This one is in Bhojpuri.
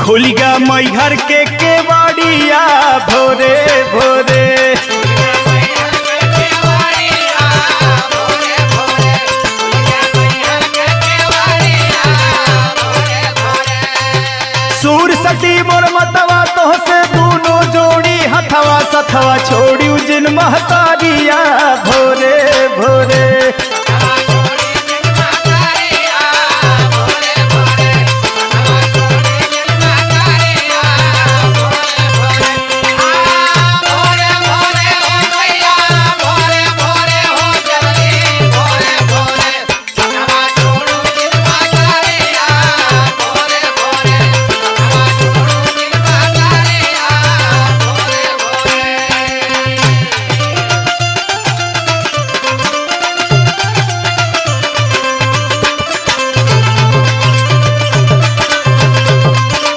खुल गया मैहर के केवाड़िया भोरे भोरे। सूर सती मोर मतवा तो से दोनों जोड़ी हथवा सथवा छोड़ी जिन महतारिया भोरे भोरे।